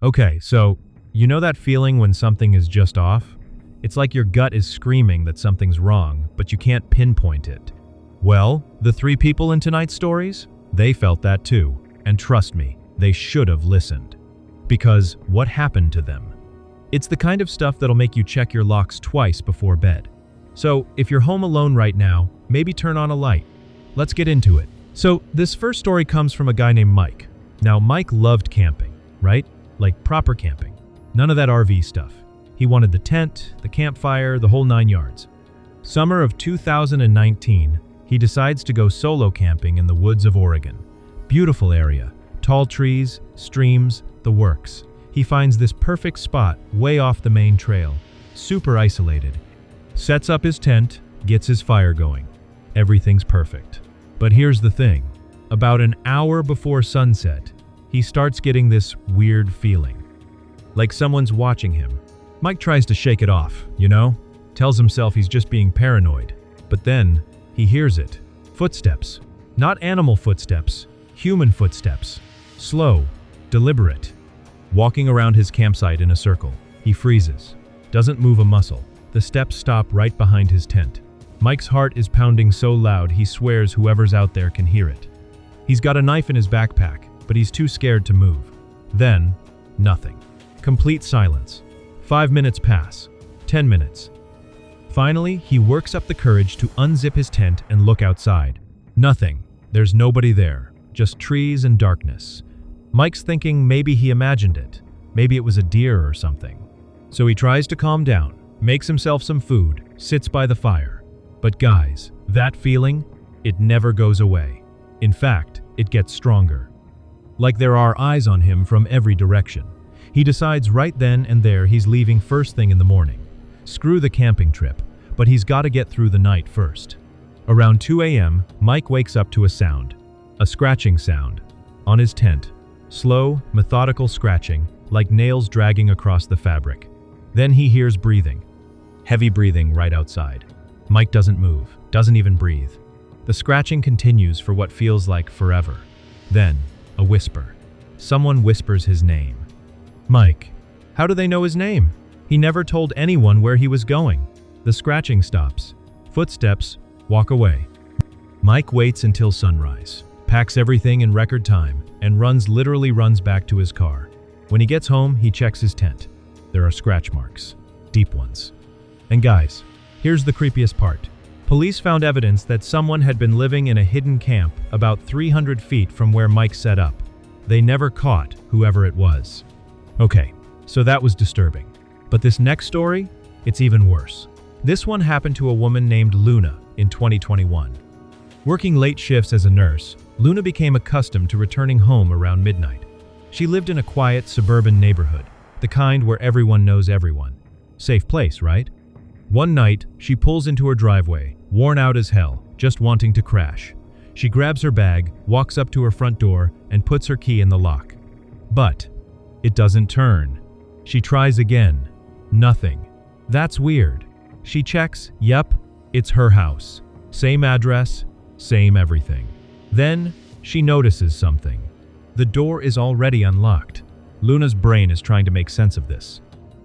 Okay, so you know that feeling when something is just off? It's like your gut is screaming that something's wrong, but you can't pinpoint it. Well, the three people in tonight's stories, they felt that too. And trust me, they should have listened. Because what happened to them? It's the kind of stuff that'll make you check your locks twice before bed. So if you're home alone right now, maybe turn on a light. Let's get into it. So this first story comes from a guy named Mike. Now, Mike loved camping, right? Like proper camping. None of that RV stuff. He wanted the tent, the campfire, the whole 9 yards. Summer of 2019, he decides to go solo camping in the woods of Oregon. Beautiful area, tall trees, streams, the works. He finds this perfect spot way off the main trail, super isolated. Sets up his tent, gets his fire going. Everything's perfect. But here's the thing. About an hour before sunset, he starts getting this weird feeling. Like someone's watching him. Mike tries to shake it off, tells himself he's just being paranoid. But then, he hears it. Footsteps. Not animal footsteps, human footsteps. Slow, deliberate. Walking around his campsite in a circle, he freezes. Doesn't move a muscle. The steps stop right behind his tent. Mike's heart is pounding so loud he swears whoever's out there can hear it. He's got a knife in his backpack, but he's too scared to move. Then, nothing. Complete silence. 5 minutes pass. 10 minutes. Finally, he works up the courage to unzip his tent and look outside. Nothing. There's nobody there. Just trees and darkness. Mike's thinking maybe he imagined it. Maybe it was a deer or something. So he tries to calm down, makes himself some food, sits by the fire. But guys, that feeling, it never goes away. In fact, it gets stronger. Like there are eyes on him from every direction. He decides right then and there he's leaving first thing in the morning. Screw the camping trip, but he's got to get through the night first. Around 2 a.m., Mike wakes up to a sound. A scratching sound. On his tent. Slow, methodical scratching, like nails dragging across the fabric. Then he hears breathing. Heavy breathing right outside. Mike doesn't move, doesn't even breathe. The scratching continues for what feels like forever. Then, a whisper. Someone whispers his name. Mike. How do they know his name? He never told anyone where he was going. The scratching stops. Footsteps walk away. Mike waits until sunrise, packs everything in record time, and literally runs back to his car. When he gets home, he checks his tent. There are scratch marks. Deep ones. And guys, here's the creepiest part. Police found evidence that someone had been living in a hidden camp about 300 feet from where Mike set up. They never caught whoever it was. Okay, so that was disturbing. But this next story, it's even worse. This one happened to a woman named Luna in 2021. Working late shifts as a nurse, Luna became accustomed to returning home around midnight. She lived in a quiet suburban neighborhood, the kind where everyone knows everyone. Safe place, right? One night, she pulls into her driveway, worn out as hell, just wanting to crash. She grabs her bag, walks up to her front door, and puts her key in the lock. But it doesn't turn. She tries again. Nothing. That's weird. She checks, yep, it's her house. Same address, same everything. Then, she notices something. The door is already unlocked. Luna's brain is trying to make sense of this.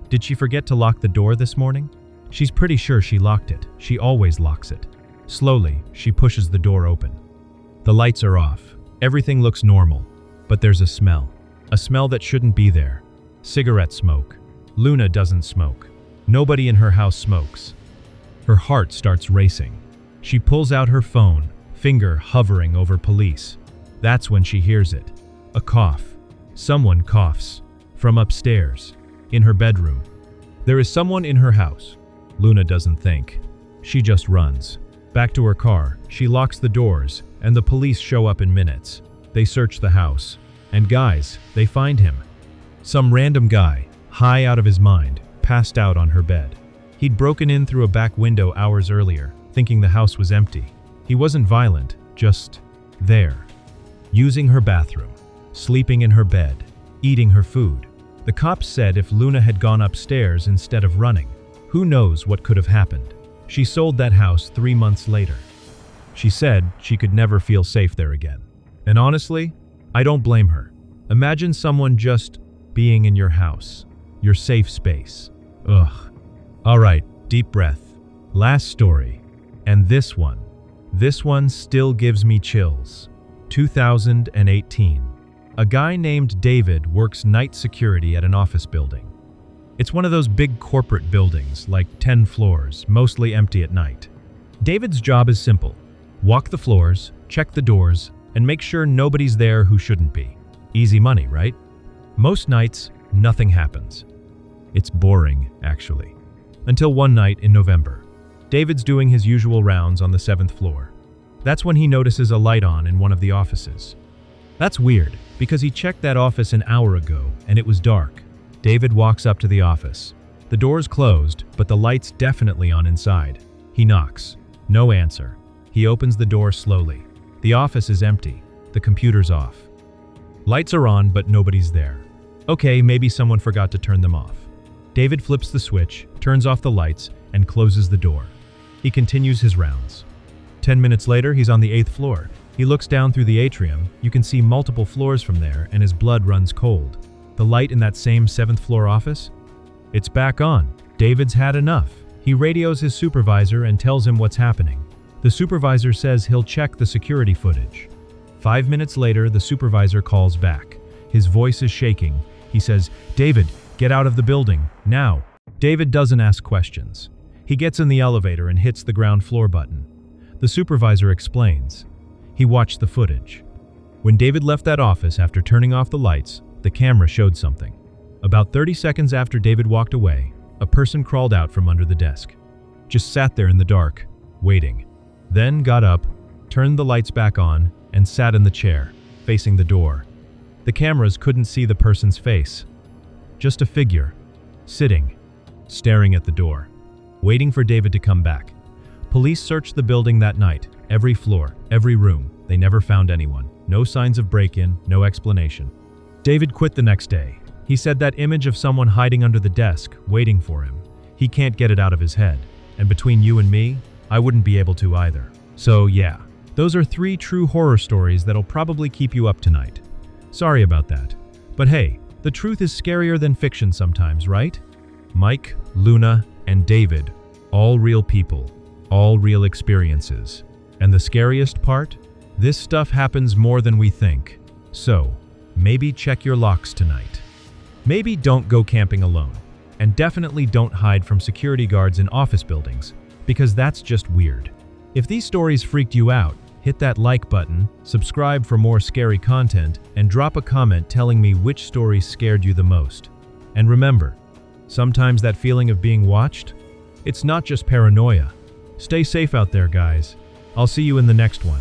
Did she forget to lock the door this morning? She's pretty sure she locked it. She always locks it. Slowly, she pushes the door open. The lights are off. Everything looks normal. But there's a smell. A smell that shouldn't be there. Cigarette smoke. Luna doesn't smoke. Nobody in her house smokes. Her heart starts racing. She pulls out her phone, finger hovering over police. That's when she hears it. A cough. Someone coughs. From upstairs. In her bedroom. There is someone in her house. Luna doesn't think. She just runs. Back to her car, she locks the doors, and the police show up in minutes. They search the house. And guys, they find him. Some random guy, high out of his mind, passed out on her bed. He'd broken in through a back window hours earlier, thinking the house was empty. He wasn't violent, just there. Using her bathroom, sleeping in her bed, eating her food. The cops said if Luna had gone upstairs instead of running, who knows what could have happened. She sold that house 3 months later. She said she could never feel safe there again. And honestly, I don't blame her. Imagine someone just being in your house, your safe space. Ugh. All right, deep breath. Last story. And this one still gives me chills. 2018. A guy named David works night security at an office building. It's one of those big corporate buildings, like 10 floors, mostly empty at night. David's job is simple. Walk the floors, check the doors, and make sure nobody's there who shouldn't be. Easy money, right? Most nights, nothing happens. It's boring, actually. Until one night in November. David's doing his usual rounds on the 7th floor. That's when he notices a light on in one of the offices. That's weird, because he checked that office an hour ago, and it was dark. David walks up to the office. The door's closed, but the light's definitely on inside. He knocks. No answer. He opens the door slowly. The office is empty. The computer's off. Lights are on, but nobody's there. Okay, maybe someone forgot to turn them off. David flips the switch, turns off the lights, and closes the door. He continues his rounds. 10 minutes later, he's on the 8th floor. He looks down through the atrium. You can see multiple floors from there, and his blood runs cold. The light in that same 7th floor office? It's back on. David's had enough. He radios his supervisor and tells him what's happening. The supervisor says he'll check the security footage. 5 minutes later, the supervisor calls back. His voice is shaking. He says, "David, get out of the building, now." David doesn't ask questions. He gets in the elevator and hits the ground floor button. The supervisor explains. He watched the footage. When David left that office after turning off the lights, the camera showed something. About 30 seconds after David walked away, a person crawled out from under the desk. Just sat there in the dark, waiting. Then got up, turned the lights back on, and sat in the chair, facing the door. The cameras couldn't see the person's face. Just a figure, sitting, staring at the door, waiting for David to come back. Police searched the building that night, every floor, every room. They never found anyone. No signs of break-in, no explanation. David quit the next day. He said that image of someone hiding under the desk, waiting for him. He can't get it out of his head. And between you and me, I wouldn't be able to either. So yeah, those are 3 true horror stories that'll probably keep you up tonight. Sorry about that. But hey, the truth is scarier than fiction sometimes, right? Mike, Luna, and David, all real people, all real experiences. And the scariest part? This stuff happens more than we think. So, maybe check your locks tonight. Maybe don't go camping alone. And definitely don't hide from security guards in office buildings, because that's just weird. If these stories freaked you out, hit that like button, subscribe for more scary content, and drop a comment telling me which story scared you the most. And remember, sometimes that feeling of being watched, it's not just paranoia. Stay safe out there, guys. I'll see you in the next one.